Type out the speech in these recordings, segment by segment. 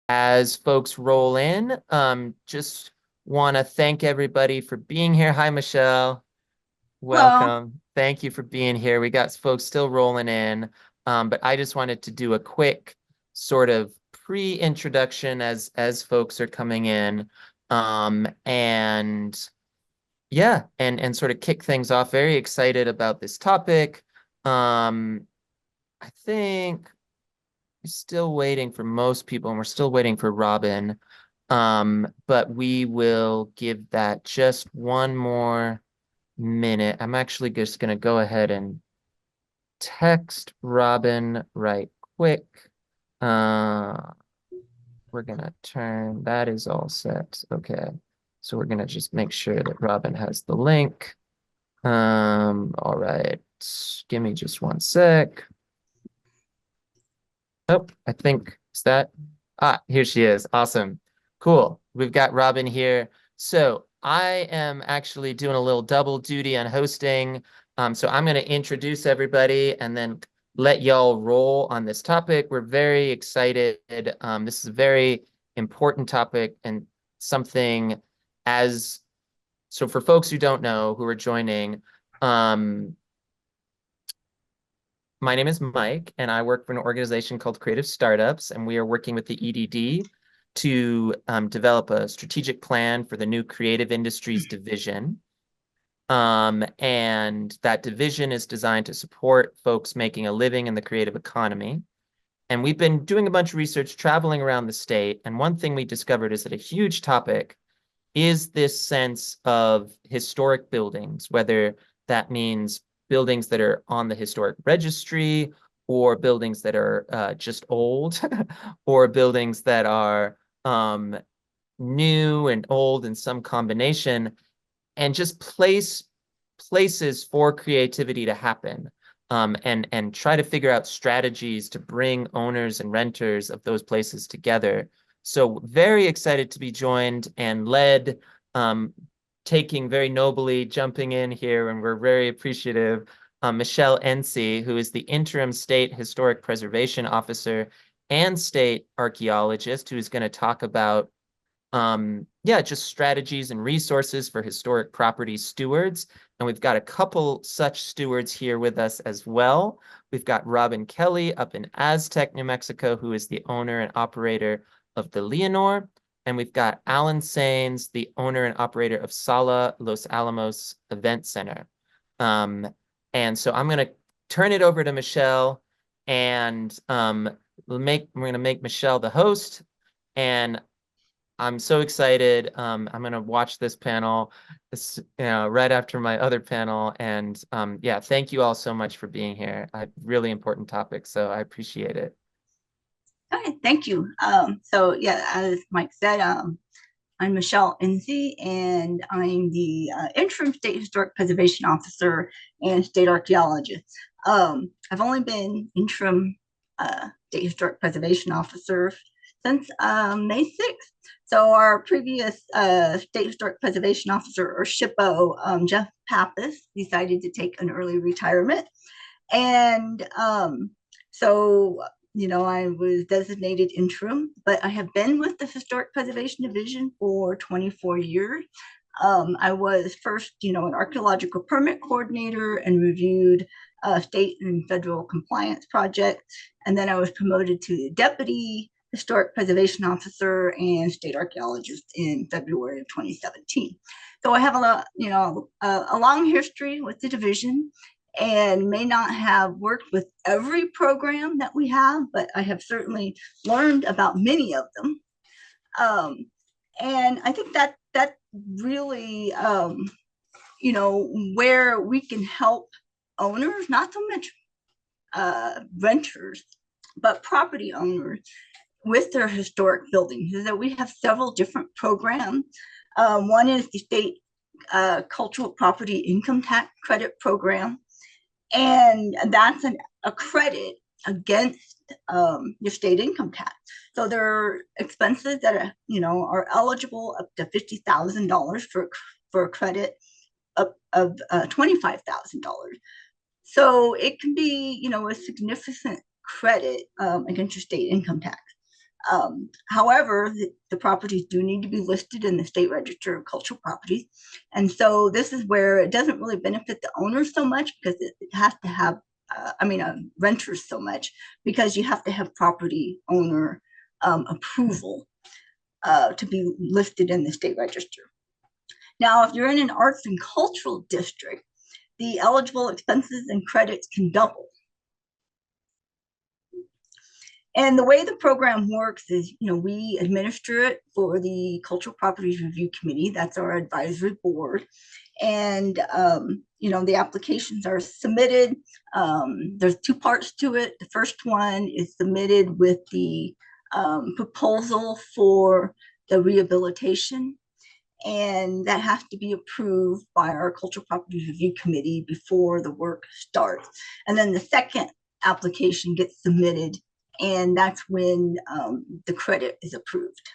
As folks roll in, just want to thank everybody for being here. Hi, Michelle. Hello. Welcome. Thank you for being here. We got folks still rolling in, but I just wanted to do a quick sort of pre-introduction as folks are coming in, and yeah, and sort of kick things off. Very excited about this topic. I think we're still waiting for most people, and we're still waiting for Robin. But we will give that just one more minute. I'm actually just going to go ahead and text Robin right quick. Uh, we're going to turn, that is all set. Okay. So we're going to just make sure that Robin has the link. All right. Give me just one sec. Oh, I think is that. Here she is. Awesome. Cool. We've got Robin here. So I am actually doing a little double duty on hosting. So I'm going to introduce everybody and then let y'all roll on this topic. We're very excited. This is a very important topic and something as so for folks who don't know who are joining, um, my name is Mike, and I work for an organization called Creative Startups, and we are working with the EDD to develop a strategic plan for the new Creative Industries division. And that division is designed to support folks making a living in the creative economy. And we've been doing a bunch of research traveling around the state, and one thing we discovered is that a huge topic is this sense of historic buildings, whether that means buildings that are on the historic registry or buildings that are just old or buildings that are new and old in some combination and just places for creativity to happen. And try to figure out strategies to bring owners and renters of those places together. So very excited to be joined and led, taking very nobly, jumping in here, and we're very appreciative. Michelle Ensey, who is the Interim State Historic Preservation Officer and State Archaeologist, who's going to talk about yeah, just strategies and resources for historic property stewards. And we've got a couple such stewards here with us as well. We've got Robin Kelly up in Aztec, New Mexico, who is the owner and operator of the Leonor. And we've got Allan Saenz, the owner and operator of Sala Los Alamos Event Center. Um, and so I'm going to turn it over to Michelle, and we're going to make Michelle the host. And I'm so excited. I'm gonna watch this panel, right after my other panel. And yeah, thank you all so much for being here. Really important topic, so I appreciate it. Okay, thank you. So yeah, as Mike said, I'm Michelle Ensey, and I'm the interim state historic preservation officer and state archaeologist. I've only been interim state historic preservation officer since May 6th. So our previous state historic preservation officer, or SHPO, Jeff Pappas, decided to take an early retirement. And so I was designated interim, but I have been with the Historic Preservation Division for 24 years. I was first, an archaeological permit coordinator and reviewed state and federal compliance projects. And then I was promoted to deputy historic preservation officer and state archaeologist in February of 2017. So I have a long history with the division and may not have worked with every program that we have, but I have certainly learned about many of them. And I think that really, where we can help owners, not so much renters, but property owners with their historic buildings, is that we have several different programs. One is the state cultural property income tax credit program, and that's a credit against your state income tax. So there are expenses that are eligible up to $50,000 for a credit of $25,000. So it can be a significant credit against your state income tax. However, the properties do need to be listed in the state register of cultural properties. And so this is where it doesn't really benefit the owners so much, because it has to have, renters so much, because you have to have property owner approval to be listed in the state register. Now, if you're in an arts and cultural district, the eligible expenses and credits can double. And the way the program works is, we administer it for the Cultural Properties Review Committee. That's our advisory board. And, the applications are submitted. There's two parts to it. The first one is submitted with the proposal for the rehabilitation. And that has to be approved by our Cultural Properties Review Committee before the work starts. And then the second application gets submitted, and that's when the credit is approved.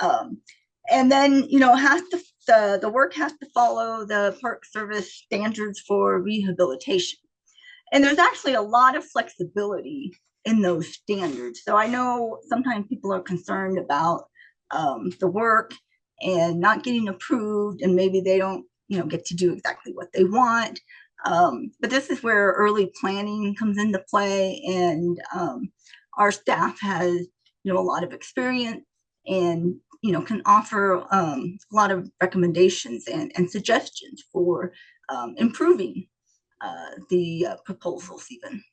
And then, the work has to follow the Park Service standards for rehabilitation. And there's actually a lot of flexibility in those standards. So I know sometimes people are concerned about the work and not getting approved, and maybe they don't, get to do exactly what they want. But this is where early planning comes into play, and our staff has, a lot of experience, and can offer a lot of recommendations and suggestions for improving the proposals even.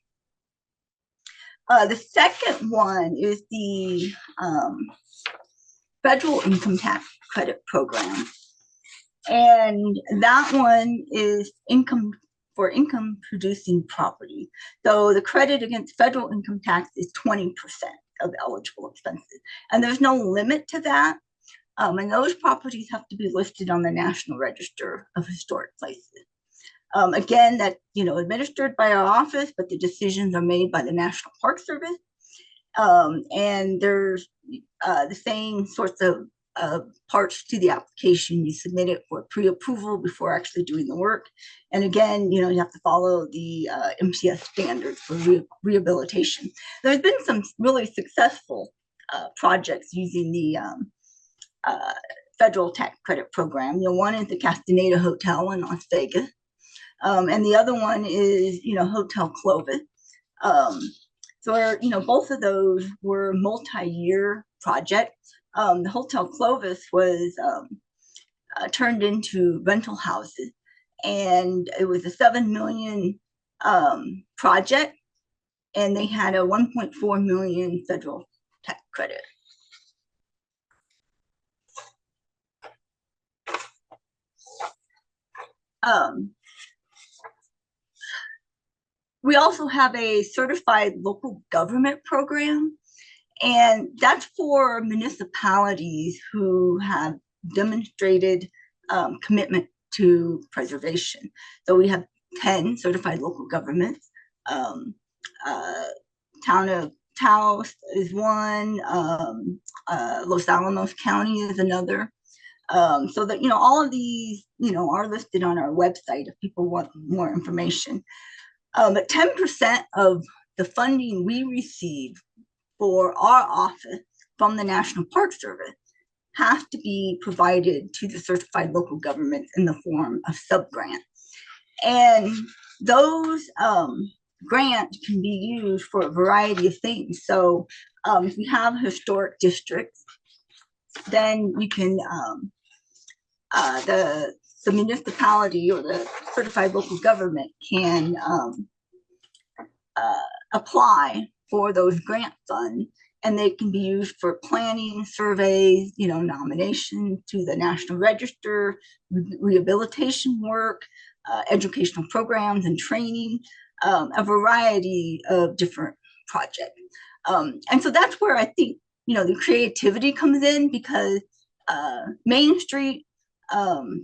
The second one is the federal income tax credit program. And that one is income producing property. So the credit against federal income tax is 20% of eligible expenses. And there's no limit to that. And those properties have to be listed on the National Register of Historic Places. Again, that's administered by our office, but the decisions are made by the National Park Service. And there's the same sorts of parts to the application. You submit it for pre-approval before actually doing the work. And again, you have to follow the MCS standards for rehabilitation. There's been some really successful projects using the federal tax credit program. One is the Castaneda Hotel in Las Vegas. And the other one is, Hotel Clovis. So, both of those were multi-year projects. The Hotel Clovis was turned into rental houses, and it was a $7 million project, and they had a $1.4 million federal tax credit. We also have a certified local government program, and that's for municipalities who have demonstrated commitment to preservation. So we have 10 certified local governments. Town of Taos is one. Los Alamos County is another. So that, all of these, are listed on our website if people want more information. But 10% of the funding we receive for our office from the National Park Service has to be provided to the certified local governments in the form of sub-grants. And those grants can be used for a variety of things. So if we have historic districts, then you can, the municipality or the certified local government can apply for those grant funds, and they can be used for planning, surveys, nomination to the National Register, rehabilitation work, educational programs and training, a variety of different projects. And so that's where I think, the creativity comes in, because Main Street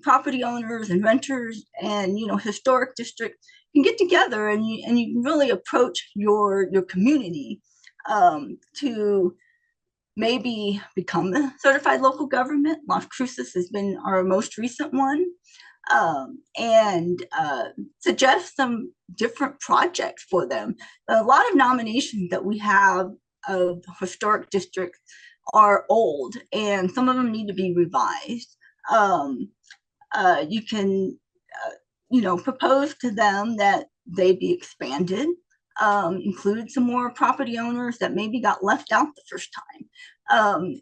property owners and renters and, historic districts can get together, and you really approach your community to maybe become a certified local government. Las Cruces has been our most recent one, and suggest some different projects for them. A lot of nominations that we have of historic districts are old, and some of them need to be revised. You can, propose to them that they be expanded, include some more property owners that maybe got left out the first time.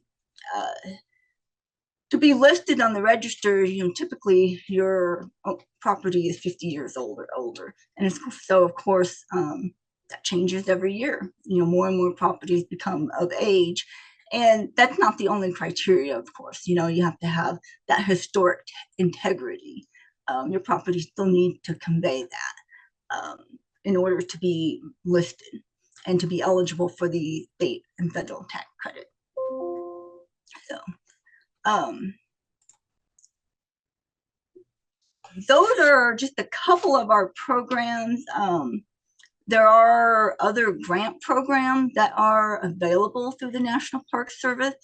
To be listed on the register, typically your property is 50 years old or older. And so, of course, that changes every year. More and more properties become of age. And that's not the only criteria, of course. You have to have that historic integrity. Your property still needs to convey that in order to be listed and to be eligible for the state and federal tax credit. So, those are just a couple of our programs. There are other grant programs that are available through the National Park Service.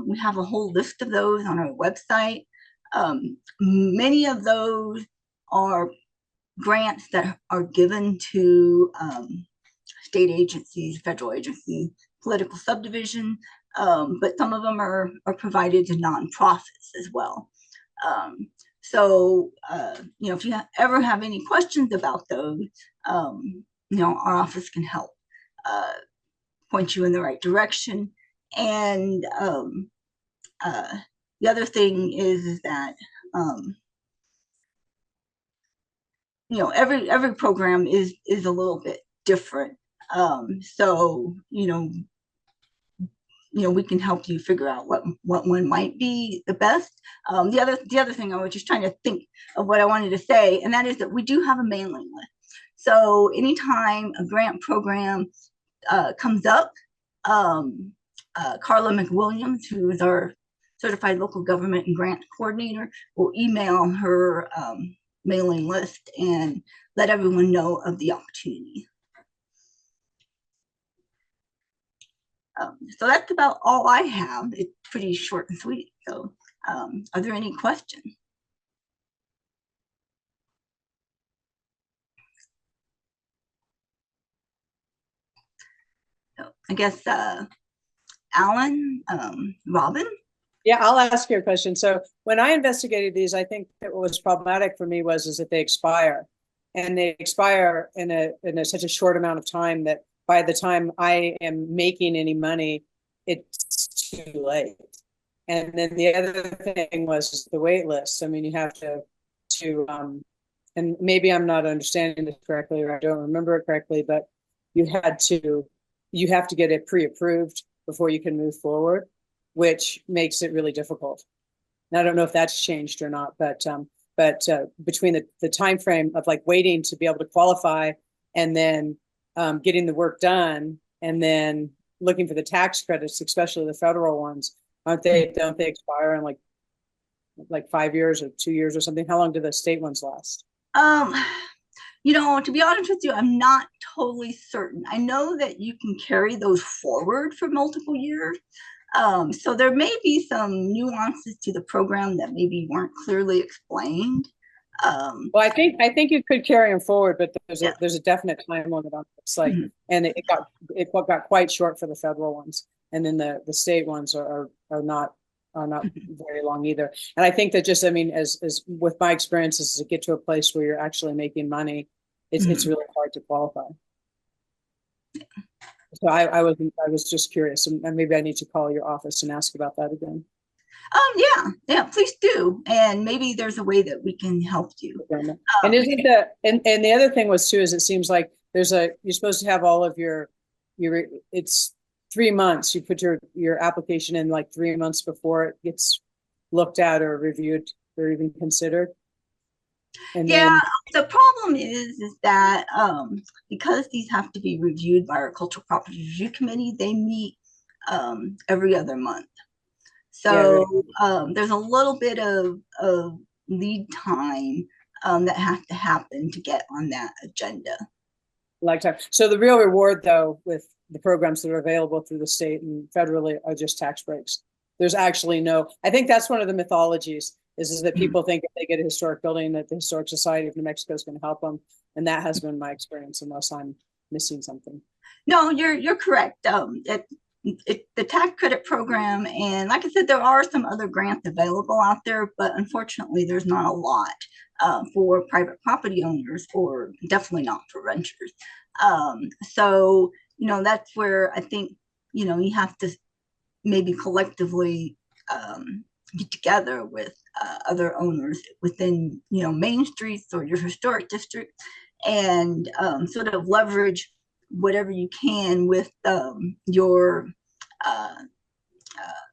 We have a whole list of those on our website. Many of those are grants that are given to state agencies, federal agencies, political subdivision, but some of them are provided to nonprofits as well. So, if you ever have any questions about those, our office can help point you in the right direction. And the other thing is that, every program is a little bit different. So, we can help you figure out what one might be the best. The other thing, I was just trying to think of what I wanted to say, and that is that we do have a mailing list. So anytime a grant program comes up, Carla McWilliams, who is our certified local government and grant coordinator, will email her mailing list and let everyone know of the opportunity. So that's about all I have. It's pretty short and sweet. So are there any questions? So I guess Allan, Robin? Yeah, I'll ask you a question. So when I investigated these, I think that what was problematic for me is that they expire. And they expire in such a short amount of time that by the time I am making any money, it's too late. And then the other thing was the wait list. I mean, you have to and maybe I'm not understanding this correctly, or I don't remember it correctly, but you have to get it pre-approved before you can move forward, which makes it really difficult. And I don't know if that's changed or not, but between the time frame of like waiting to be able to qualify and then getting the work done and then looking for the tax credits, especially the federal ones, don't they expire in like 5 years or 2 years or something? How long do the state ones last? To be honest with you, I'm not totally certain. I know that you can carry those forward for multiple years. So there may be some nuances to the program that maybe weren't clearly explained. Well, I think you could carry them forward, but there's a definite time limit on it. It's like, and it got quite short for the federal ones, and then the state ones are not very long either. And I think that just, I mean, as with my experiences, to get to a place where you're actually making money, it's really hard to qualify. So I was just curious, and maybe I need to call your office and ask about that again. Yeah, please do. And maybe there's a way that we can help you. And isn't and the other thing was too, is it seems like you're supposed to have all of your it's 3 months. You put your application in like 3 months before it gets looked at or reviewed or even considered. And then the problem is that because these have to be reviewed by our Cultural Property Review Committee, they meet every other month. So there's a little bit of lead time that has to happen to get on that agenda. Lifetime. So the real reward, though, with the programs that are available through the state and federally are just tax breaks. There's actually no, I think that's one of the mythologies is that people think if they get a historic building that the Historic Society of New Mexico is going to help them. And that has been my experience, unless I'm missing something. No, you're correct. The tax credit program, and like I said, there are some other grants available out there, but unfortunately, there's not a lot for private property owners, or definitely not for renters. So that's where I think you have to maybe collectively get together with other owners within main streets or your historic district, and sort of leverage whatever you can with your uh, uh,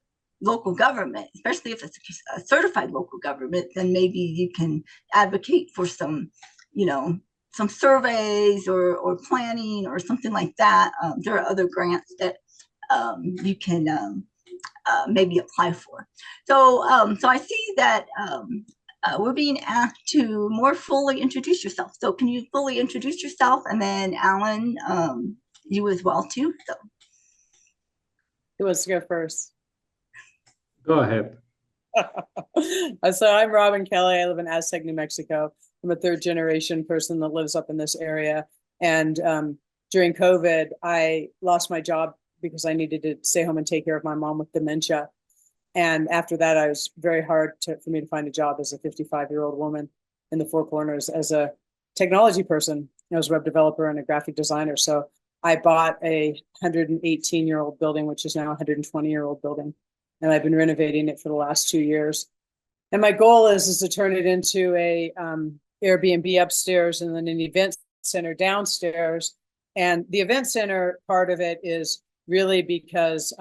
local government, especially if it's a certified local government. Then maybe you can advocate for you know, some surveys or planning or something like that. There are other grants that you can maybe apply for. So I see that we're being asked to more fully introduce yourself. So can you fully introduce yourself, and then Allan, you as well too. So Who wants to go first? Go ahead. So I'm Robin Kelly. I live in Aztec, New Mexico. I'm a third generation person that lives up in this area. And during COVID, I lost my job because I needed to stay home and take care of my mom with dementia. And after that, I was very hard for me to find a job as a 55-year-old woman in the Four Corners as a technology person. I was a web developer and a graphic designer. So I bought a 118-year-old building, which is now a 120-year-old building. And I've been renovating it for the last 2 years. And my goal is to turn it into a Airbnb upstairs and then an event center downstairs. And the event center part of it is really because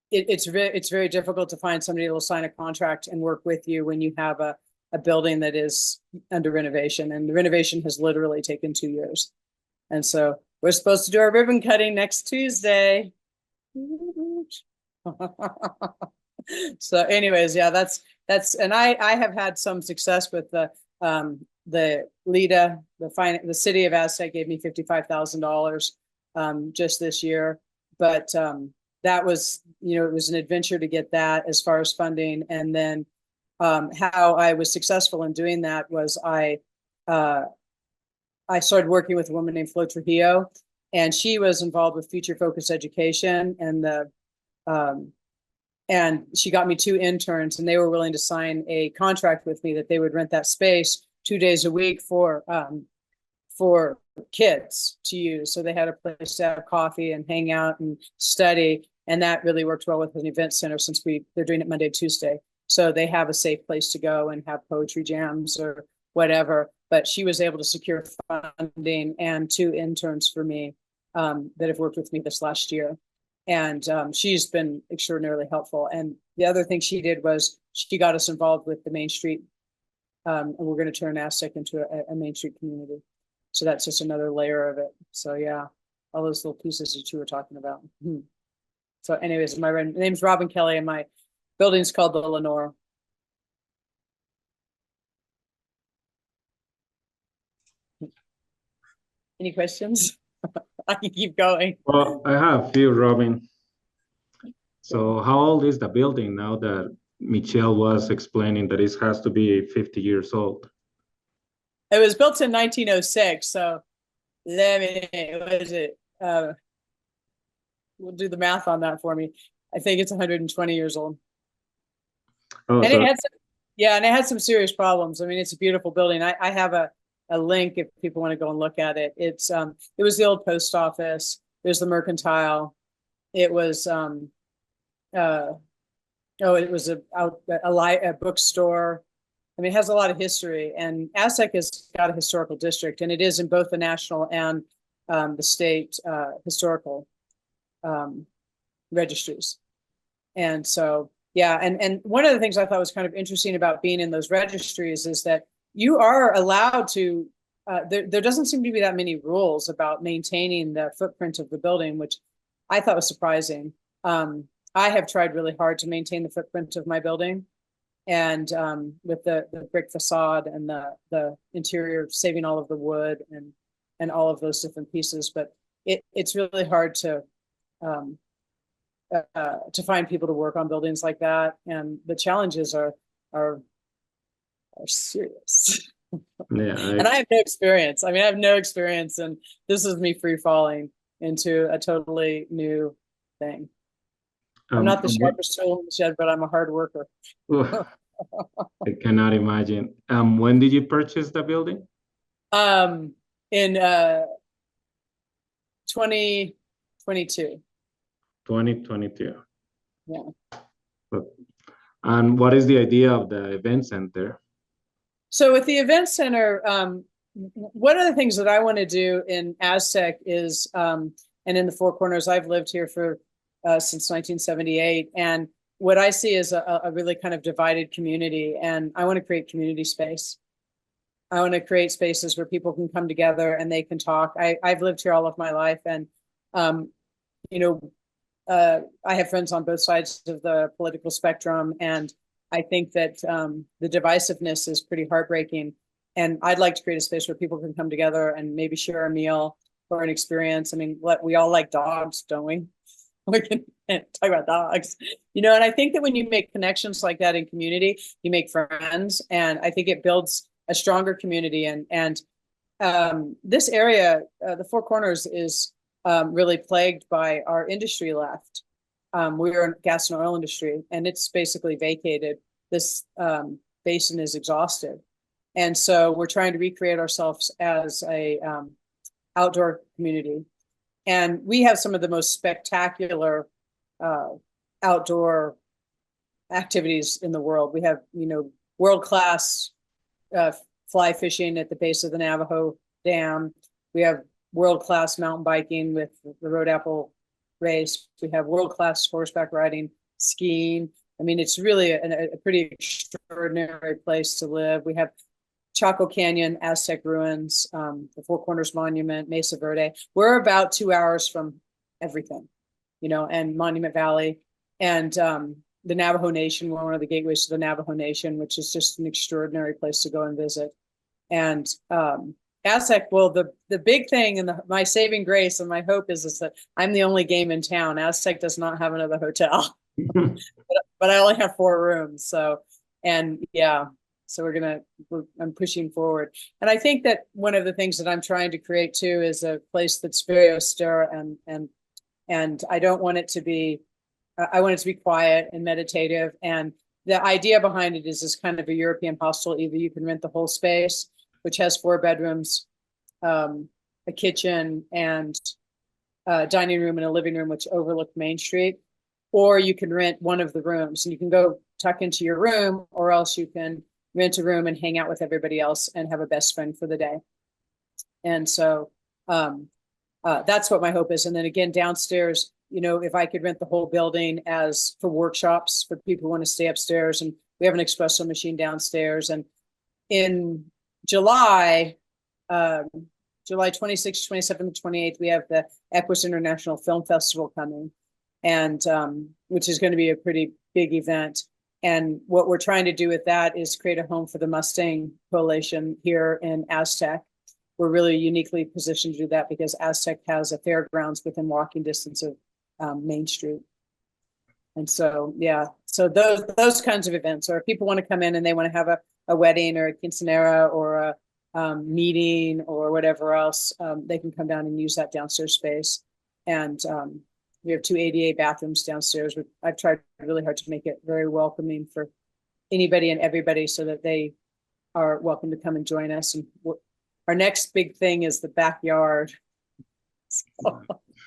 it's very difficult to find somebody that will sign a contract and work with you when you have a building that is under renovation. And the renovation has literally taken 2 years. And so we're supposed to do our ribbon cutting next Tuesday. So anyways, yeah, that's and I have had some success with the LIDA, the city of Aztec gave me $55,000 just this year. But that was, it was an adventure to get that as far as funding. And then how I was successful in doing that was I started working with a woman named Flo Trujillo, and she was involved with future focused education, and she got me 2 interns, and they were willing to sign a contract with me that they would rent that space 2 days a week for kids to use. So they had a place to have coffee and hang out and study. And that really worked well with an event center, since they're doing it Monday, Tuesday. So they have a safe place to go and have poetry jams or whatever. But she was able to secure funding and 2 interns for me that have worked with me this last year. And she's been extraordinarily helpful. And the other thing she did was she got us involved with the Main Street. And we're going to turn Aztec into a Main Street community. So that's just another layer of it. So yeah, all those little pieces that you were talking about. So anyways, my name's Robin Kelly, and my building's called the Lenore. Any questions? I can keep going. Well, I have a few, Robin. So how old is the building now that Michelle was explaining that it has to be 50 years old? It was built in 1906. So what is it? We'll do the math on that for me. I think it's 120 years old. Oh, and so it had and it had some serious problems. I mean, it's a beautiful building. I have a link if people want to go and look at it. It was the old post office. There's the Mercantile. It was it was a bookstore. I mean, it has a lot of history, and Aztec has got a historical district, and it is in both the national and the state historical registries. And so, yeah, and one of the things I thought was kind of interesting about being in those registries is that you are allowed to, there doesn't seem to be that many rules about maintaining the footprint of the building, which I thought was surprising. I have tried really hard to maintain the footprint of my building, and with the brick facade and the interior, saving all of the wood and all of those different pieces. But it's really hard to find people to work on buildings like that, and the challenges are serious. Yeah, And I have no experience. I mean, I have no experience, and this is me free falling into a totally new thing. I'm not the sharpest tool in the shed, but I'm a hard worker. oh, I cannot imagine. When did you purchase the building? In 2022. 2022. Yeah. And what is the idea of the event center? So with the event center, one of the things that I want to do in Aztec is, and in the Four Corners, I've lived here for since 1978, and what I see is a really kind of divided community, and I want to create community space. I want to create spaces where people can come together and they can talk. I've lived here all of my life, and you know, I have friends on both sides of the political spectrum, and I think that the divisiveness is pretty heartbreaking. And I'd like to create a space where people can come together and maybe share a meal or an experience. I mean, we all like dogs, don't we? We can talk about dogs, you know, and I think that when you make connections like that in community, you make friends, and I think it builds a stronger community. And this area, the Four Corners, is really plagued by our industry left. We're in gas and oil industry, and it's basically vacated. This basin is exhausted. And so we're trying to recreate ourselves as a outdoor community. And we have some of the most spectacular outdoor activities in the world. We have, you know, world-class fly fishing at the base of the Navajo Dam. We have world-class mountain biking with the Road Apple race. We have world-class horseback riding, skiing. I mean, it's really a pretty extraordinary place to live. We have Chaco Canyon, Aztec ruins, the Four Corners Monument, Mesa Verde. We're about 2 hours from everything, you know, and Monument Valley, and the Navajo Nation. We're one of the gateways to the Navajo Nation, which is just an extraordinary place to go and visit. And Aztec, well, the big thing and my saving grace and my hope is that I'm the only game in town. Aztec does not have another hotel, but I only have 4 rooms. So, and yeah. So I'm pushing forward. And I think that one of the things that I'm trying to create too is a place that's very austere, and I don't want it to be, I want it to be quiet and meditative. And the idea behind it is this kind of a European hostel. Either you can rent the whole space, which has 4 bedrooms, a kitchen, and a dining room and a living room, which overlook Main Street, or you can rent one of the rooms and you can go tuck into your room, or else you can rent a room and hang out with everybody else and have a best friend for the day. And so that's what my hope is. And then again, downstairs, you know, if I could rent the whole building as for workshops for people who want to stay upstairs, and we have an espresso machine downstairs. And in July 26th, 27th, and 28th, we have the Equus International Film Festival coming, and which is going to be a pretty big event. And what we're trying to do with that is create a home for the Mustang Coalition here in Aztec. We're really uniquely positioned to do that because Aztec has a fairgrounds within walking distance of Main Street. And so, yeah, so those kinds of events, or if people want to come in and they want to have a wedding or a quinceanera or a meeting or whatever else, they can come down and use that downstairs space. And we have 2 ADA bathrooms downstairs. I've tried really hard to make it very welcoming for anybody and everybody so that they are welcome to come and join us. And our next big thing is the backyard. So,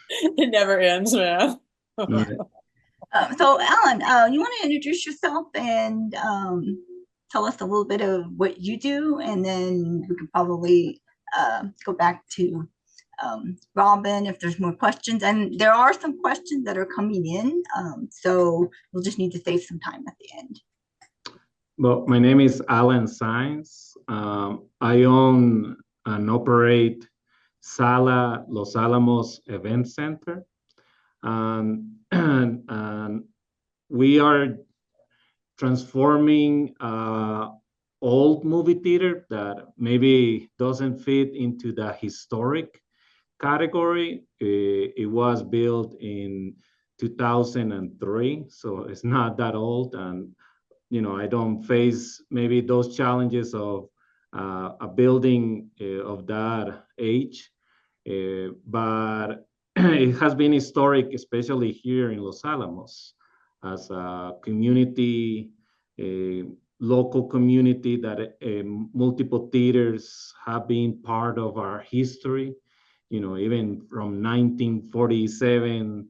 it never ends, man. So Allan, you want to introduce yourself and tell us a little bit of what you do, and then we can probably go back to Robin if there's more questions. And there are some questions that are coming in, so we'll just need to save some time at the end. Well, my name is Allan Saenz. I own and operate Sala Los Alamos Event Center. And we are transforming old movie theater that maybe doesn't fit into the historic category. It was built in 2003, so it's not that old. And, you know, I don't face maybe those challenges of a building of that age, but it has been historic, especially here in Los Alamos, as a community, a local community that multiple theaters have been part of our history. You know, even from 1947,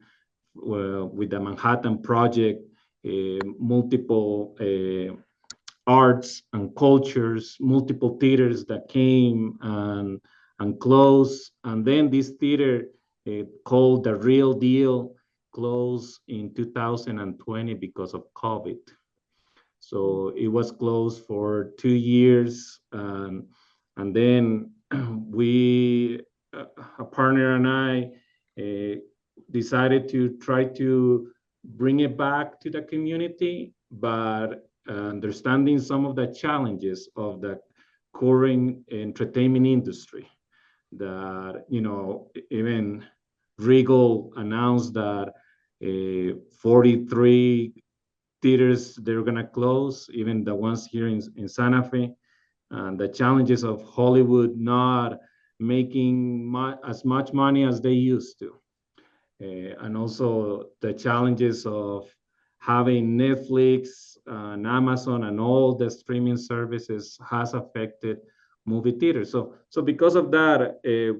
with the Manhattan Project, multiple arts and cultures, multiple theaters that came and closed. And then this theater called The Real Deal closed in 2020 because of COVID. So it was closed for 2 years. And then we, a partner and I, decided to try to bring it back to the community, but understanding some of the challenges of the current entertainment industry. That, you know, even Regal announced that 43 theaters they're gonna close, even the ones here in Santa Fe, and the challenges of Hollywood not making as much money as they used to. And also the challenges of having Netflix and Amazon and all the streaming services has affected movie theaters. So because of that,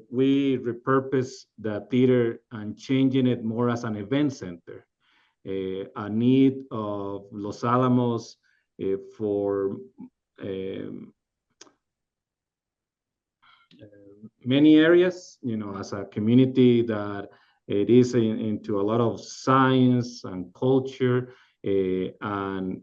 we repurposed the theater and changing it more as an event center. A need of Los Alamos for many areas, you know, as a community that it is into a lot of science and culture, and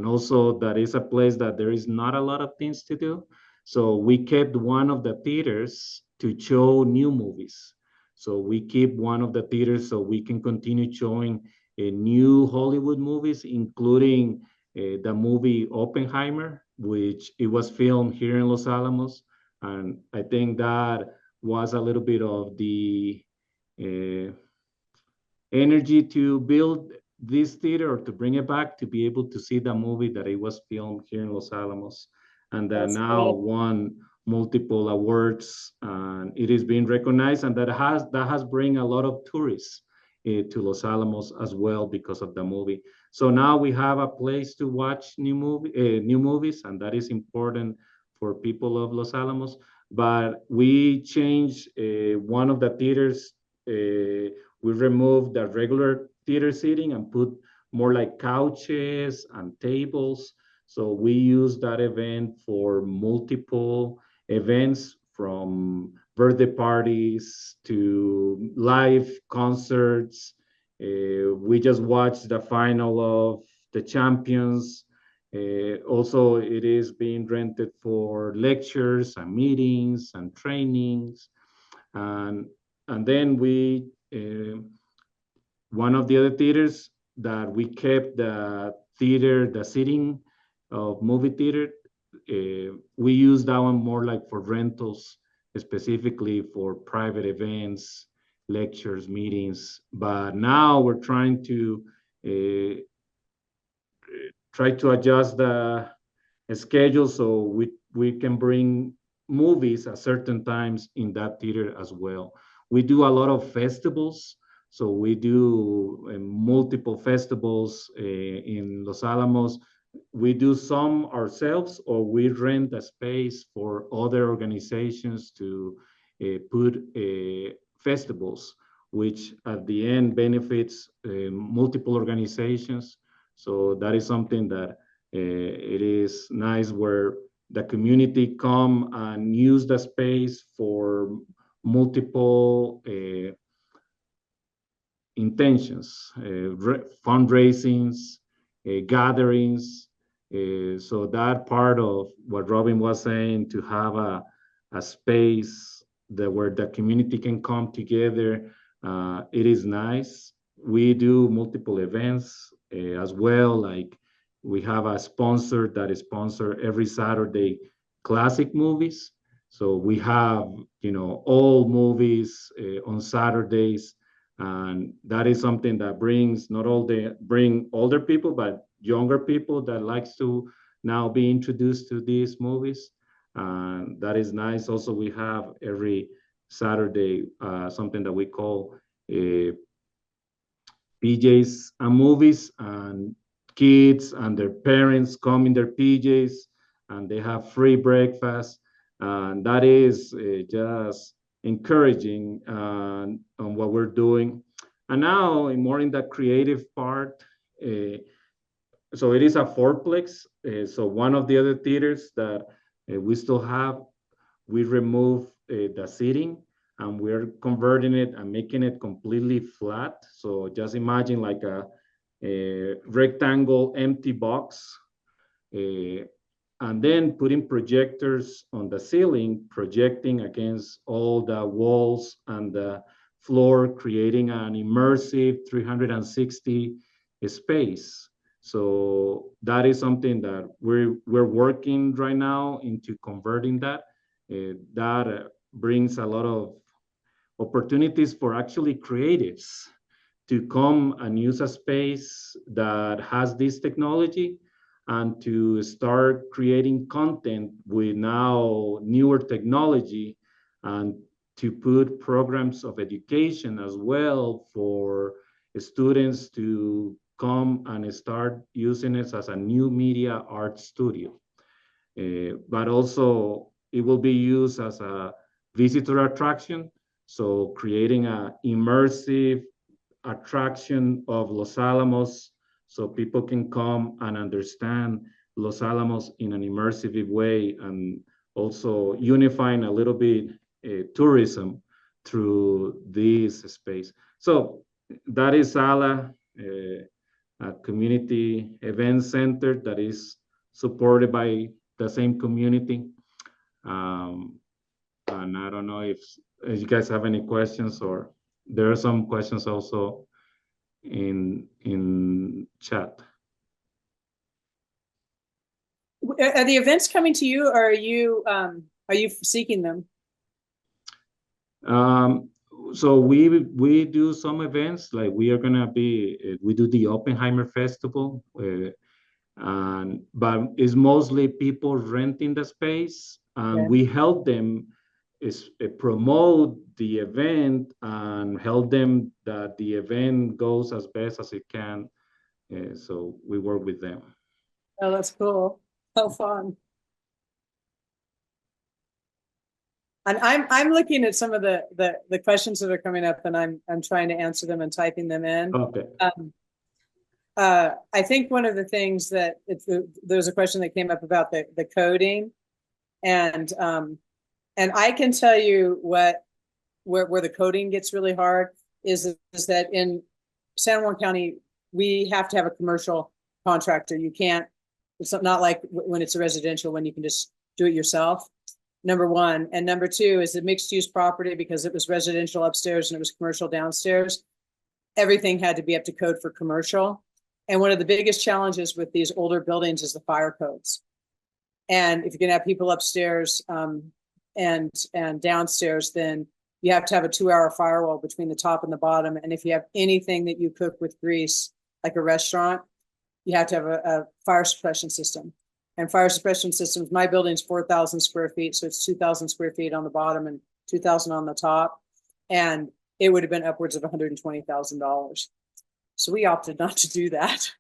also that is a place that there is not a lot of things to do. So we kept one of the theaters to show new movies. So we keep one of the theaters so we can continue showing new Hollywood movies, including the movie Oppenheimer, which it was filmed here in Los Alamos. And I think that was a little bit of the energy to build this theater or to bring it back to be able to see the movie that it was filmed here in Los Alamos, and that That's now great. won multiple awards, and it is being recognized, and that has bring a lot of tourists to Los Alamos as well because of the movie. So now we have a place to watch new movies, and that is important for people of Los Alamos. But we changed one of the theaters. We removed the regular theater seating and put more like couches and tables. So we use that event for multiple events, from birthday parties to live concerts. We just watched the final of the Champions. Also, it is being rented for lectures and meetings and trainings. And then we, one of the other theaters that we kept the seating of movie theater, we use that one more like for rentals, specifically for private events, lectures, meetings. But now we're trying to adjust the schedule so we can bring movies at certain times in that theater as well. We do a lot of festivals. So we do multiple festivals in Los Alamos. We do some ourselves, or we rent a space for other organizations to put festivals, which at the end benefits multiple organizations. So that is something that it is nice, where the community come and use the space for multiple intentions, fundraisings, gatherings. So that part of what Robin was saying, to have a space where the community can come together, it is nice. We do multiple events as well. Like, we have a sponsor that sponsor every Saturday classic movies. So we have, all movies on Saturdays. And that is something that brings bring older people, but younger people that likes to now be introduced to these movies. and that is nice. Also, we have every Saturday something that we call PJs and movies, and kids and their parents come in their PJs, and they have free breakfast, and that is just encouraging on what we're doing. And now, more in the creative part, so it is a fourplex. So one of the other theaters that we still have, we remove the seating, and we're converting it and making it completely flat. So just imagine like a rectangle empty box, and then putting projectors on the ceiling, projecting against all the walls and the floor, creating an immersive 360 space. So that is something that we're working right now into converting that. That brings a lot of opportunities for actually creatives to come and use a space that has this technology, and to start creating content with now newer technology, and to put programs of education as well for students to come and start using it as a new media art studio. But also it will be used as a visitor attraction. So creating an immersive attraction of Los Alamos, so people can come and understand Los Alamos in an immersive way, and also unifying a little bit tourism through this space. So that is ALA, a community event center that is supported by the same community. And I don't know if you guys have any questions, or there are some questions also in chat. Are the events coming to you, or are you seeking them? So we do some events, like we are gonna be, we do the Oppenheimer Festival, but it's mostly people renting the space, and we help them promote the event and help them that the event goes as best as it can. So we work with them. Oh, that's cool. So fun. And I'm looking at some of the questions that are coming up, and I'm trying to answer them and typing them in. Okay. I think one of the things that there's a question that came up about the coding, and I can tell you where the coding gets really hard is that in San Juan County, we have to have a commercial contractor. You can't, it's not like when it's a residential, when you can just do it yourself, number one. And number two is the mixed use property, because it was residential upstairs and it was commercial downstairs. Everything had to be up to code for commercial. And one of the biggest challenges with these older buildings is the fire codes. And if you're gonna have people upstairs and downstairs, then you have to have a 2-hour firewall between the top and the bottom. And if you have anything that you cook with grease, like a restaurant, you have to have a fire suppression system. And fire suppression systems, my building's 4,000 square feet. So it's 2,000 square feet on the bottom and 2,000 on the top. And it would have been upwards of $120,000. So we opted not to do that.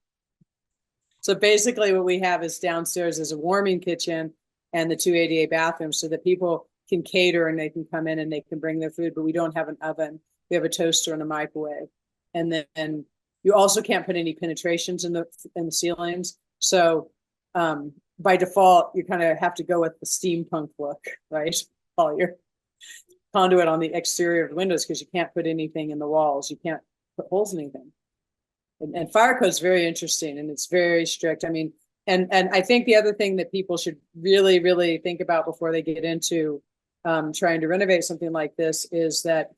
So basically what we have is downstairs is a warming kitchen and the 2 ADA bathrooms, so that people can cater and they can come in and they can bring their food, but we don't have an oven. We have a toaster and a microwave. And then you also can't put any penetrations in the ceilings. So by default, you kind of have to go with the steampunk look, right? All your conduit on the exterior of the windows, because you can't put anything in the walls. You can't put holes in anything. And fire code is very interesting, and it's very strict. I mean, and I think the other thing that people should really, really think about before they get into trying to renovate something like this is that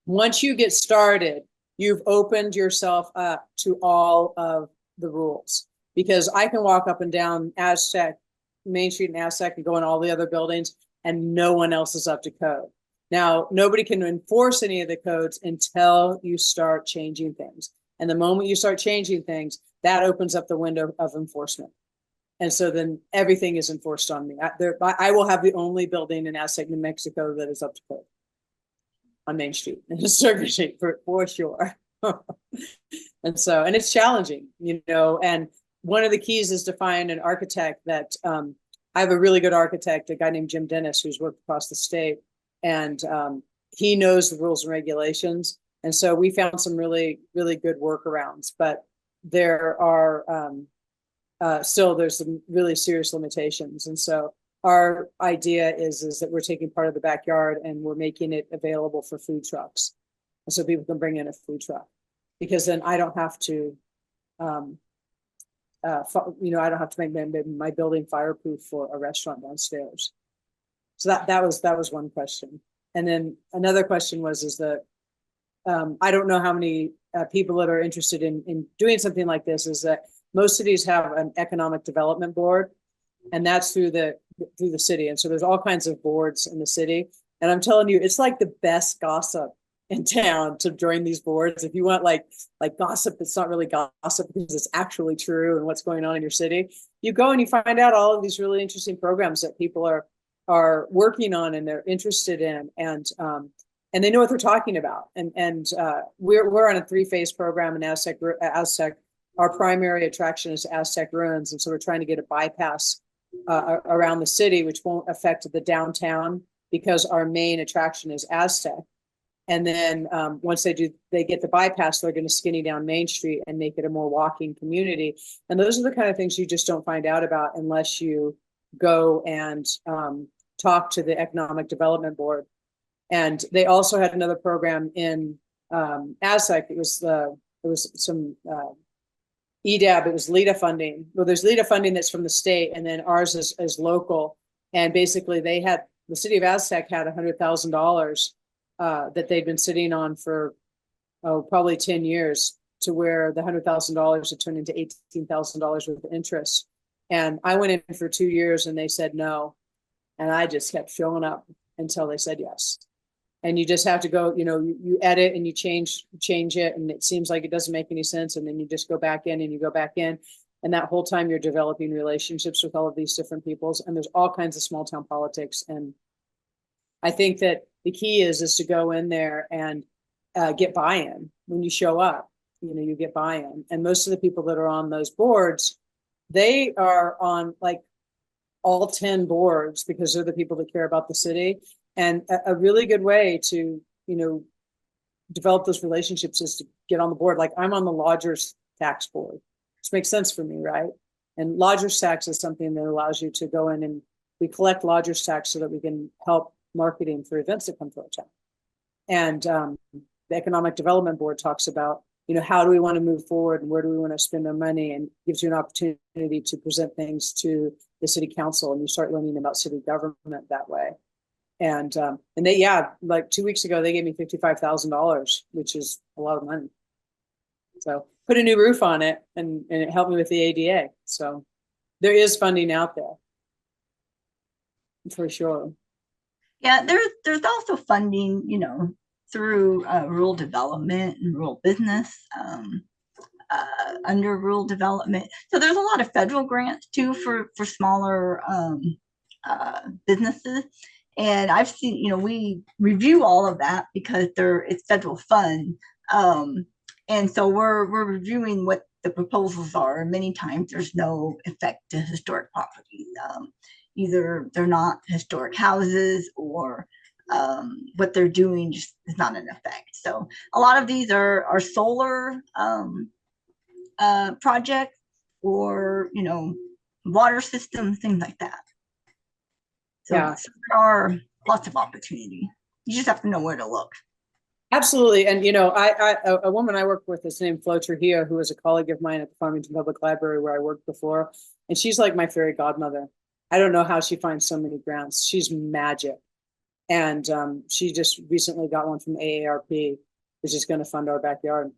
once you get started, you've opened yourself up to all of the rules. Because I can walk up and down Aztec, Main Street and Aztec, and go in all the other buildings, and no one else is up to code. Now, nobody can enforce any of the codes until you start changing things. And the moment you start changing things, that opens up the window of enforcement. And so then everything is enforced on me. I will have the only building in Aztec, New Mexico that is up to code on Main Street and Circuit Street for sure. And so, and it's challenging, you know, and one of the keys is to find an architect that, I have a really good architect, a guy named Jim Dennis, who's worked across the state, and he knows the rules and regulations. And so we found some really, really good workarounds, but there are still, there's some really serious limitations. And so our idea is that we're taking part of the backyard and we're making it available for food trucks. And so people can bring in a food truck, because then I don't have to, you know, I don't have to make my building fireproof for a restaurant downstairs. So that was one question. And then another question is that I don't know how many people that are interested in doing something like this, is that most cities have an economic development board, and that's through the city. And so there's all kinds of boards in the city. And I'm telling you, it's like the best gossip in town to join these boards. If you want like gossip, it's not really gossip because it's actually true and what's going on in your city. You go and you find out all of these really interesting programs that people are working on and they're interested in, and they know what they're talking about. And we're on a 3-phase program in Aztec. Our primary attraction is Aztec ruins, and so we're trying to get a bypass around the city, which won't affect the downtown, because our main attraction is Aztec. And then once they get the bypass, they're going to skinny down Main Street and make it a more walking community. And those are the kind of things you just don't find out about unless you go and talk to the Economic Development Board. And they also had another program in Aztec. It was some EDAB. It was LEDA funding. Well, there's LEDA funding that's from the state, and then ours is local. And basically, the city of Aztec had $100,000 that they'd been sitting on for probably 10 years, to where the $100,000 had turned into $18,000 worth of interest. And I went in for 2 years and they said no. And I just kept showing up until they said yes. And you just have to go, you know, you edit and you change it, and it seems like it doesn't make any sense. And then you just go back in and you go back in. And that whole time you're developing relationships with all of these different peoples. And there's all kinds of small town politics. And I think that the key is to go in there and get buy-in when you show up. You know, you get buy-in. And most of the people that are on those boards, they are on like all 10 boards, because they're the people that care about the city. And a really good way to, you know, develop those relationships is to get on the board. Like I'm on the lodgers tax board, which makes sense for me, right? And lodgers tax is something that allows you to go in and we collect lodgers tax so that we can help marketing for events that come to our town. And the Economic Development Board talks about, you know, how do we want to move forward and where do we want to spend our money, and gives you an opportunity to present things to the city council, and you start learning about city government that way. And they, yeah, like 2 weeks ago, they gave me $55,000, which is a lot of money. So put a new roof on it, and it helped me with the ADA. So there is funding out there for sure. Yeah, there's also funding, you know, through rural development and rural business, under rural development. So there's a lot of federal grants too for smaller businesses. And I've seen, you know, we review all of that because it's federal fund. And so we're reviewing what the proposals are. And many times there's no effect to historic properties. Either they're not historic houses, or what they're doing just is not an effect. So a lot of these are solar projects, or, you know, water systems, things like that. So, Yeah. so there are lots of opportunity. You just have to know where to look. Absolutely. And, you know, a woman I worked with is named Flo Trujillo, who was a colleague of mine at the Farmington Public Library where I worked before. And she's like my fairy godmother. I don't know how she finds so many grants. She's magic. And she just recently got one from AARP, which is going to fund our backyard.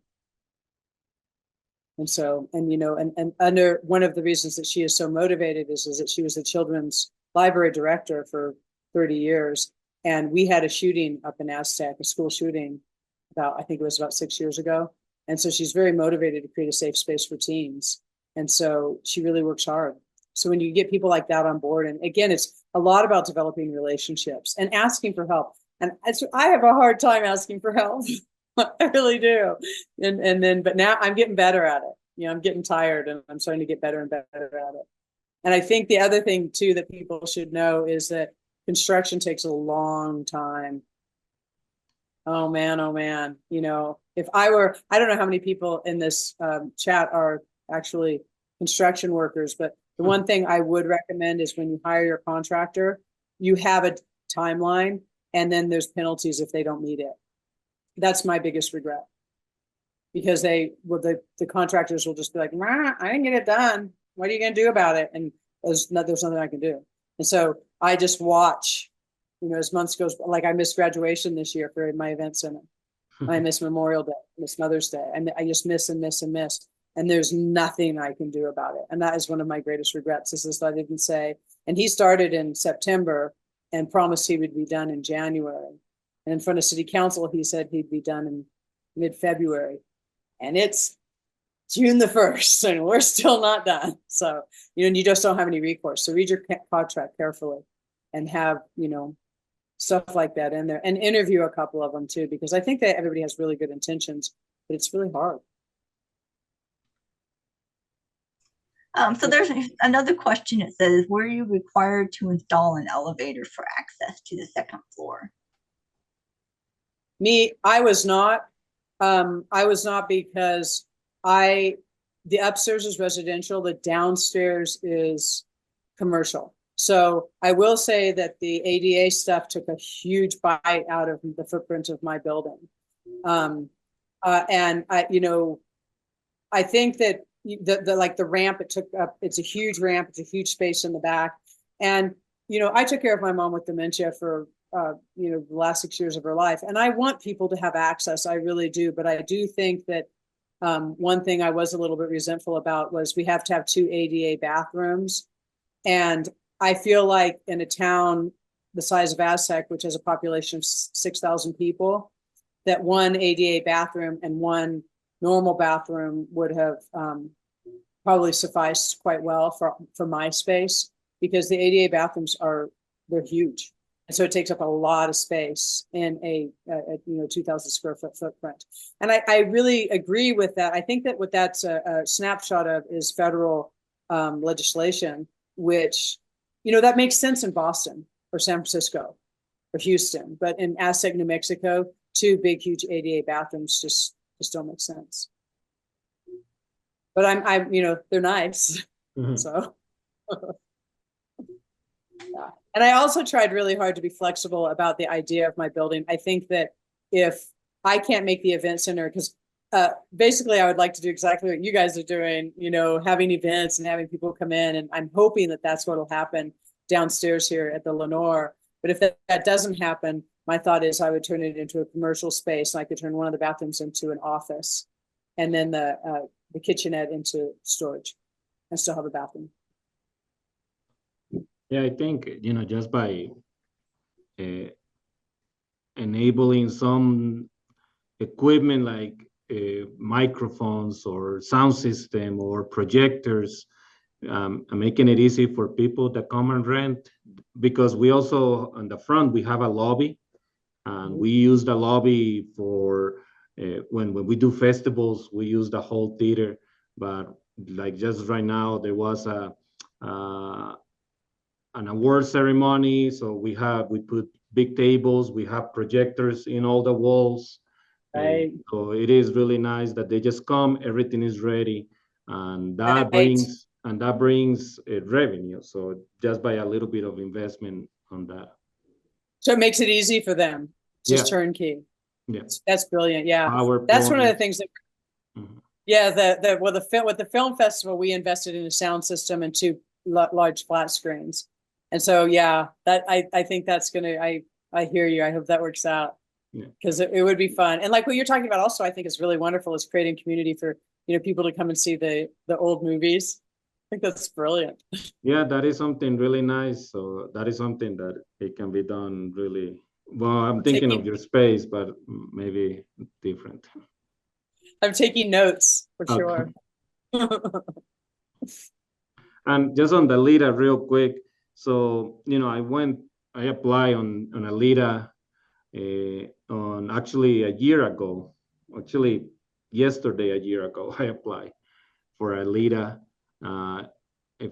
And so, and, you know, and under one of the reasons that she is so motivated is that she was the children's library director for 30 years. And we had a shooting up in Aztec, a school shooting I think it was about 6 years ago. And so she's very motivated to create a safe space for teens. And so she really works hard. So when you get people like that on board, and again, it's a lot about developing relationships and asking for help. And I have a hard time asking for help. I really do. But now I'm getting better at it. You know, I'm getting tired and I'm starting to get better and better at it. And I think the other thing too that people should know is that construction takes a long time. Oh man. You know, I don't know how many people in this chat are actually construction workers, but the one thing I would recommend is when you hire your contractor, you have a timeline and then there's penalties if they don't meet it. That's my biggest regret, because the contractors will just be like, I didn't get it done. What are you going to do about it? And there's nothing I can do. And so I just watch, you know, as months goes, like I missed graduation this year for my event center. I missed Memorial Day, missed Mother's Day. And I just miss and miss and miss. And there's nothing I can do about it. And that is one of my greatest regrets, is that I didn't say, and he started in September and promised he would be done in January. And in front of city council, he said he'd be done in mid-February. And it's June the 1st, and we're still not done. So, you know, and you just don't have any recourse. So read your contract carefully and have, you know, stuff like that in there, and interview a couple of them too, because I think that everybody has really good intentions, but it's really hard. So there's another question. It says, were you required to install an elevator for access to the second floor? I was not. I was not, because the upstairs is residential, the downstairs is commercial. So I will say that the ADA stuff took a huge bite out of the footprint of my building. And I, you know, I think that the ramp, it's a huge ramp, it's a huge space in the back. And, you know, I took care of my mom with dementia for, you know, the last 6 years of her life. And I want people to have access. I really do. But I do think that one thing I was a little bit resentful about was we have to have 2 ADA bathrooms. And I feel like in a town the size of Aztec, which has a population of 6,000 people, that 1 ADA bathroom and 1 normal bathroom would have probably sufficed quite well for my space, because the ADA bathrooms they're huge. And so it takes up a lot of space in a you know, 2,000 square foot footprint. And I really agree with that. I think that what that's a snapshot of is federal legislation, which, you know, that makes sense in Boston or San Francisco or Houston, but in Aztec, New Mexico, 2 big, huge ADA bathrooms just don't make sense. But I'm, you know, they're nice. Mm-hmm. So. Yeah. And I also tried really hard to be flexible about the idea of my building. I think that if I can't make the event center, because basically I would like to do exactly what you guys are doing, you know, having events and having people come in. And I'm hoping that that's what will happen downstairs here at the Lenore. But if that doesn't happen, my thought is I would turn it into a commercial space. And I could turn one of the bathrooms into an office, and then the kitchenette into storage, and still have a bathroom. Yeah, I think, you know, just by enabling some equipment like microphones or sound system or projectors, and making it easy for people that come and rent, because we also, on the front, we have a lobby, and we use the lobby for when we do festivals, we use the whole theater. But like just right now, there was an award ceremony, so we put big tables, we have projectors in all the walls. Right. So it is really nice that they just come, everything is ready, and that brings revenue. So just by a little bit of investment on that. So it makes it easy for them. Just turnkey. Yeah, that's brilliant. Yeah, PowerPoint. That's one of the things that. Mm-hmm. Yeah, with the film festival, we invested in a sound system and 2 large flat screens. And so, yeah, that I think that's gonna. I hear you. I hope that works out, because it would be fun. And like what you're talking about, also, I think is really wonderful, is creating community for, you know, people to come and see the old movies. I think that's brilliant. Yeah, that is something really nice. So that is something that it can be done really well. I'm thinking of your space, but maybe different. I'm taking notes for sure. And just on the LIDA real quick. So, I applied on a LIDA on actually a year ago. Actually, yesterday, a year ago, I applied for a LIDA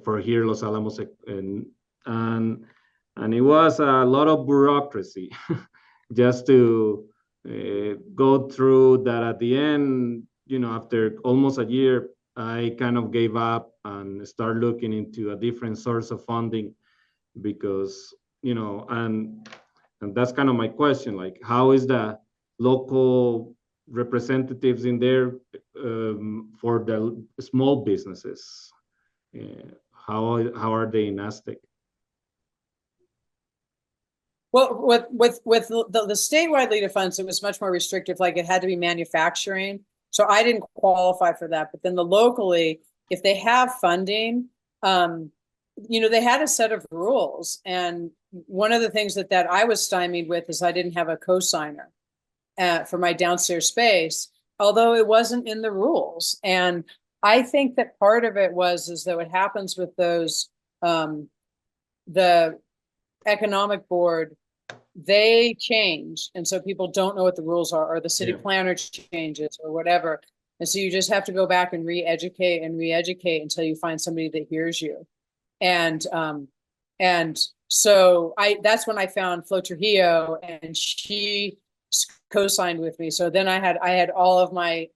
for here, Los Alamos. And it was a lot of bureaucracy just to go through that. At the end, after almost a year, I kind of gave up and started looking into a different source of funding because, and that's kind of my question, like, how is the local representatives in there for the small businesses? How are they in Aztec? Well, with the statewide LIDA funds, it was much more restrictive. Like it had to be manufacturing. So I didn't qualify for that. But then the locally, if they have funding, they had a set of rules. And one of the things that I was stymied with is I didn't have a co-signer for my downstairs space, although it wasn't in the rules. And I think that part of it is that what happens with those, the economic board, they change. And so people don't know what the rules are, or the city planner changes or whatever. And so you just have to go back and re-educate until you find somebody that hears you. And so that's when I found Flo Trujillo, and she co-signed with me. So then I had all of my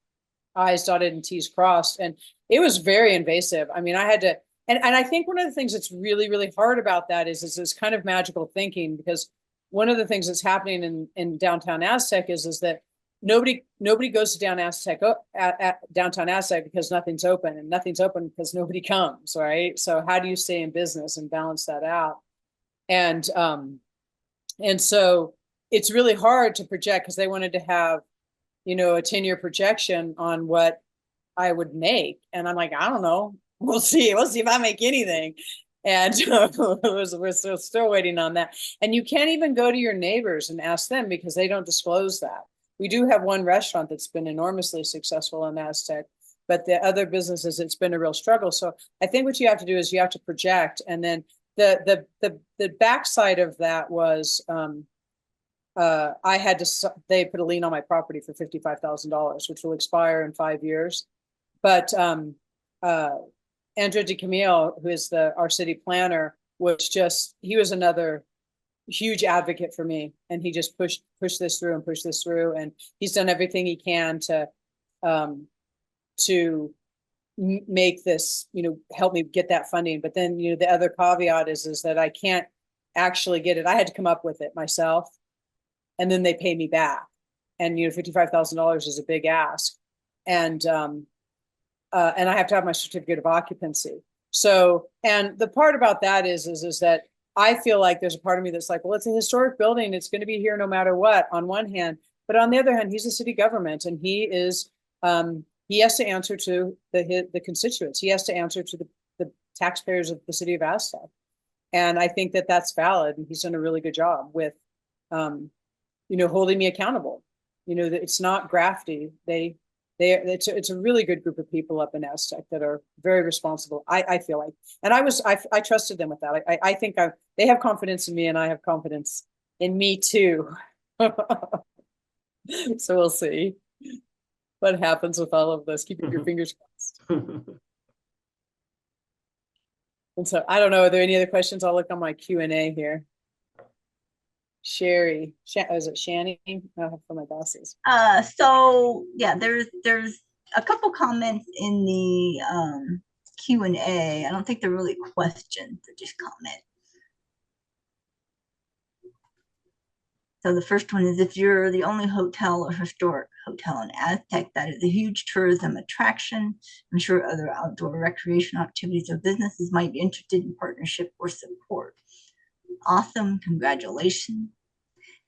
I's dotted and T's crossed, and it was very invasive. I mean, I had to, and I think one of the things that's really, really hard about that is this kind of magical thinking, because one of the things that's happening in downtown Aztec is that nobody goes to downtown Aztec because nothing's open, and nothing's open because nobody comes, right? So how do you stay in business and balance that out? And so it's really hard to project, because they wanted to have, a 10-year projection on what I would make. And I'm like, I don't know. We'll see if I make anything. And we're still waiting on that. And you can't even go to your neighbors and ask them, because they don't disclose that. We do have one restaurant that's been enormously successful in Aztec, but the other businesses, it's been a real struggle. So I think what you have to do is you have to project. And then the backside of that was, they put a lien on my property for $55,000, which will expire in 5 years. But Andrew DeCamille, who is our city planner, he was another huge advocate for me. And he just pushed this through. And he's done everything he can to make this, help me get that funding. But then, the other caveat is that I can't actually get it. I had to come up with it myself, and then they pay me back. And, $55,000 is a big ask. And I have to have my certificate of occupancy. So, and the part about that is that I feel like there's a part of me that's like, well, it's a historic building. It's going to be here no matter what, on one hand. But on the other hand, he's a city government, and he has to answer to the constituents. He has to answer to the taxpayers of the city of Aztec. And I think that that's valid. And he's done a really good job with, holding me accountable. It's not grafty. It's a really good group of people up in Aztec that are very responsible. I feel like, and I trusted them with that. I think they have confidence in me, and I have confidence in me too. So we'll see what happens with all of this. Keep your fingers crossed. And so I don't know. Are there any other questions? I'll look on my Q&A here. Sherry, is it Shani? I have for my glasses. So yeah, there's a couple comments in the Q&A. I don't think they're really questions, they're just comments. So the first one is, if you're the only hotel or historic hotel in Aztec, that is a huge tourism attraction. I'm sure other outdoor recreation activities or businesses might be interested in partnership or support. Awesome, congratulations.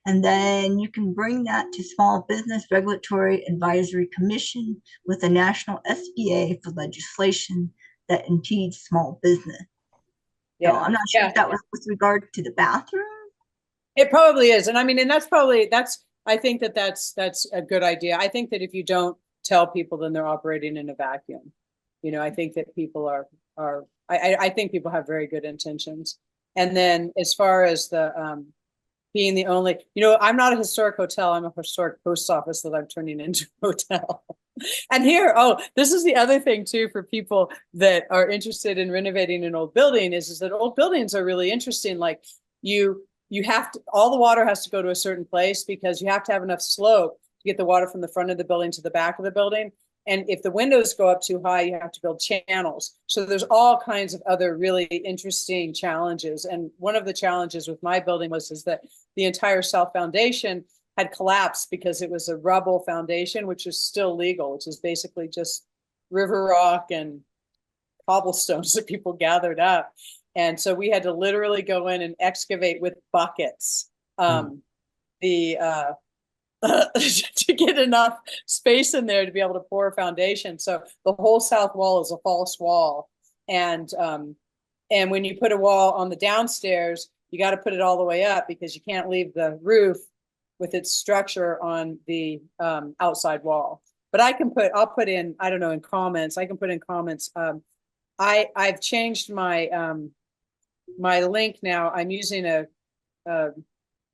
And then you can bring that to Small Business Regulatory Advisory Commission with the National SBA for legislation that impedes small business. Yeah, so I'm not sure if that was with regard to the bathroom. It probably is. And I mean, and I think that's a good idea. I think that if you don't tell people, then they're operating in a vacuum. I think that people are I think people have very good intentions. And then as far as the being the only, I'm not a historic hotel. I'm a historic post office that I'm turning into a hotel. And here, this is the other thing too for people that are interested in renovating an old building is that old buildings are really interesting. Like you have to, all the water has to go to a certain place because you have to have enough slope to get the water from the front of the building to the back of the building. And if the windows go up too high, you have to build channels. So there's all kinds of other really interesting challenges. And one of the challenges with my building is that the entire south foundation had collapsed because it was a rubble foundation, which is still legal, which is basically just river rock and cobblestones that people gathered up. And so we had to literally go in and excavate with buckets to get enough space in there to be able to pour a foundation. So the whole south wall is a false wall. And when you put a wall on the downstairs, you got to put it all the way up because you can't leave the roof with its structure on the outside wall. But I'll put in, I don't know, in comments, I can put in comments. I've changed my, my link now. I'm using a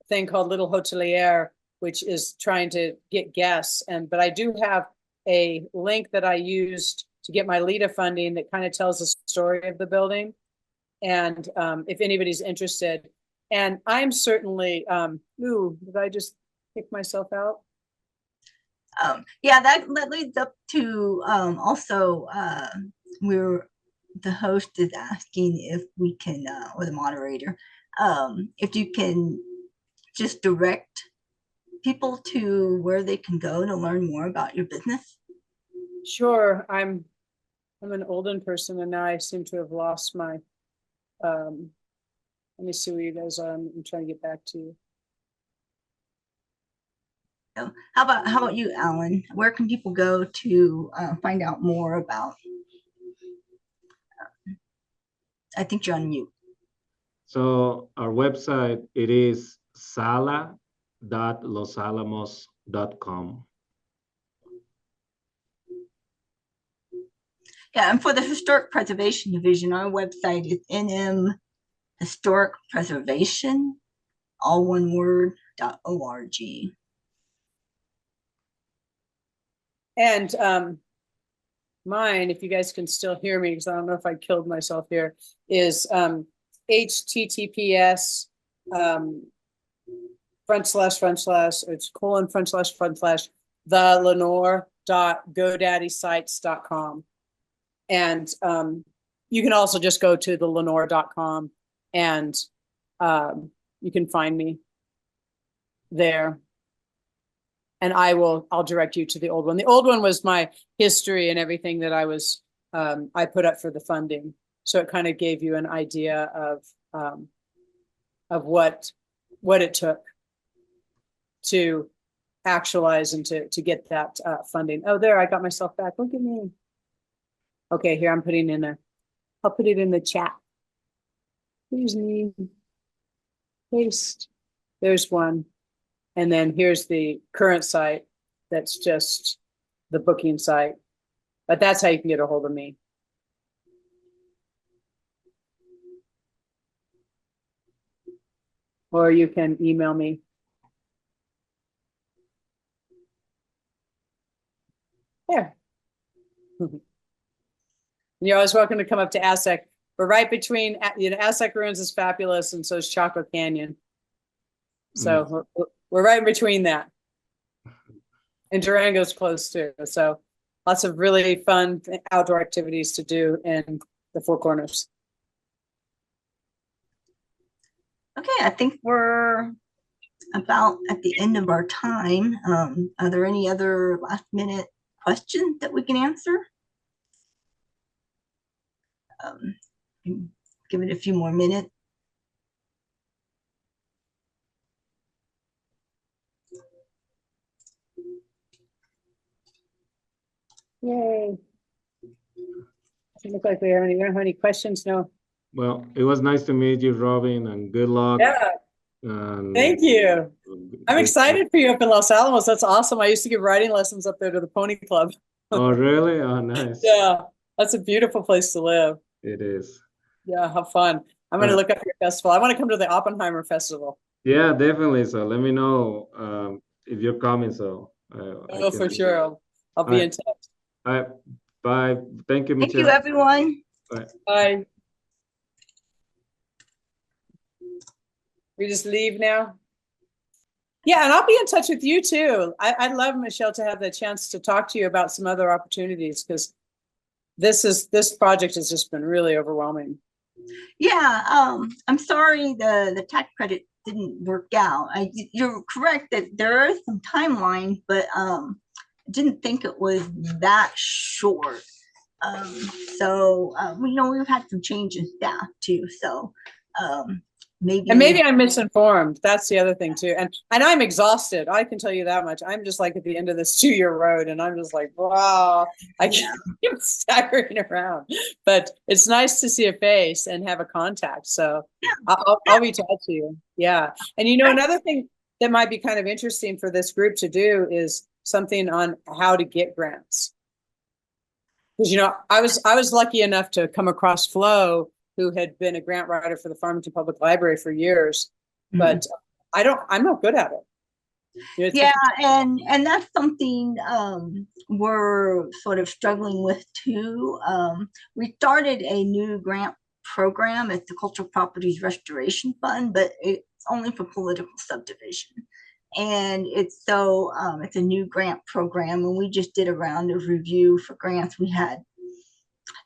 thing called Little Hotelier, which is trying to get guests. But I do have a link that I used to get my LEDA funding that kind of tells the story of the building. And if anybody's interested, and I'm certainly, did I just kick myself out? Yeah, that leads up to also the host is asking if we can, or the moderator, if you can just direct people to where they can go to learn more about your business. Sure. I'm an olden person and now I seem to have lost my, let me see where you guys are. I'm trying to get back to you. So how about you, Allan? Where can people go to find out more about? I think you're on mute. So our website, it is sala.losalamos.com. Yeah, and for the Historic Preservation Division, our website is NM Historic Preservation, all one word, .org. And mine, if you guys can still hear me, because I don't know if I killed myself here, is https //the.lenore.godaddysite.com. And you can also just go to thelenore.com and you can find me there. And I'll direct you to the old one. The old one was my history and everything that I put up for the funding. So it kind of gave you an idea of what it took to actualize and to get that funding. Oh, there, I got myself back. Look at me. Okay, here I'll put it in the chat. Here's me. Paste. There's one. And then here's the current site. That's just the booking site. But that's how you can get a hold of me. Or you can email me. There. You're always welcome to come up to Aztec. We're right between, Aztec Ruins is fabulous, and so is Chaco Canyon. So we're right in between that. And Durango's close too. So lots of really fun outdoor activities to do in the Four Corners. Okay, I think we're about at the end of our time. Are there any other last minute questions that we can answer? Give it a few more minutes. Yay. Doesn't look like we don't have any questions. No. Well, it was nice to meet you, Robin, and good luck. Yeah. Thank you. I'm excited for you up in Los Alamos. That's awesome. I used to give riding lessons up there to the Pony Club. Oh, really? Oh, nice. Yeah, that's a beautiful place to live. It is. Yeah, have fun. I'm going to look up your festival. I want to come to the Oppenheimer Festival. Yeah, definitely. So let me know if you're coming. So I Oh, can. for sure. I'll All be right. in touch. All right. Bye. Thank you, Thank Michelle. you, everyone. Bye. Bye. We just leave now? Yeah, and I'll be in touch with you too. I'd love, Michelle, to have the chance to talk to you about some other opportunities, because this project has just been really overwhelming. Yeah, I'm sorry the tax credit didn't work out. You're correct that there is some timeline, but I didn't think it was that short. We've had some change in staff too, so maybe I'm misinformed. That's the other thing too. And I'm exhausted. I can tell you that much. I'm just like at the end of this 2-year road, and I'm just like, wow, I keep staggering around. But it's nice to see a face and have a contact. So I'll reach out to you. Yeah. And another thing that might be kind of interesting for this group to do is something on how to get grants. Because I was lucky enough to come across Flo, who had been a grant writer for the Farmington Public Library for years, but I'm not good at it. Yeah, and that's something we're sort of struggling with too. We started a new grant program at the Cultural Properties Restoration Fund, but it's only for political subdivision. And it's a new grant program, and we just did a round of review for grants. We had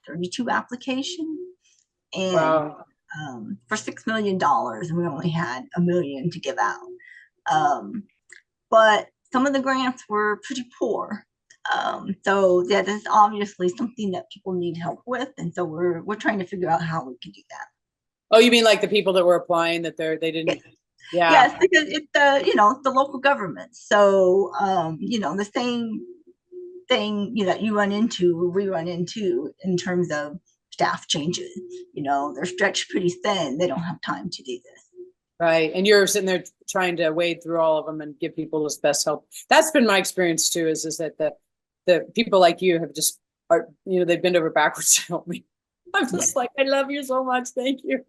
32 applications, and Wow. for $6 million, and we only had $1 million to give out. But some of the grants were pretty poor. That is obviously something that people need help with, and so we're trying to figure out how we can do that. Oh, you mean like the people that were applying that they didn't? Yeah. Yes, because it's the local government. So the same thing that we run into in terms of staff changes. They're stretched pretty thin. They don't have time to do this. Right. And you're sitting there trying to wade through all of them and give people this best help. That's been my experience too, is that the people like you have just they've bent over backwards to help me. I'm just like, I love you so much. Thank you.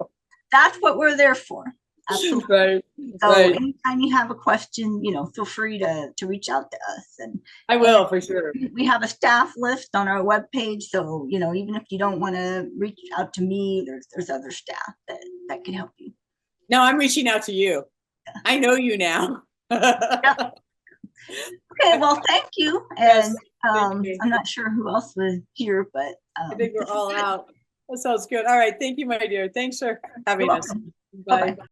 That's what we're there for. Absolutely. Right. So right. anytime you have a question, feel free to reach out to us. And I will, for sure. We have a staff list on our webpage. So, even if you don't want to reach out to me, there's other staff that can help you. No, I'm reaching out to you. Yeah. I know you now. Yeah. Okay, well, thank you. And thank you. I'm not sure who else was here, but I think we're all out. That sounds good. All right. Thank you, my dear. Thanks for having us. Bye. Bye-bye.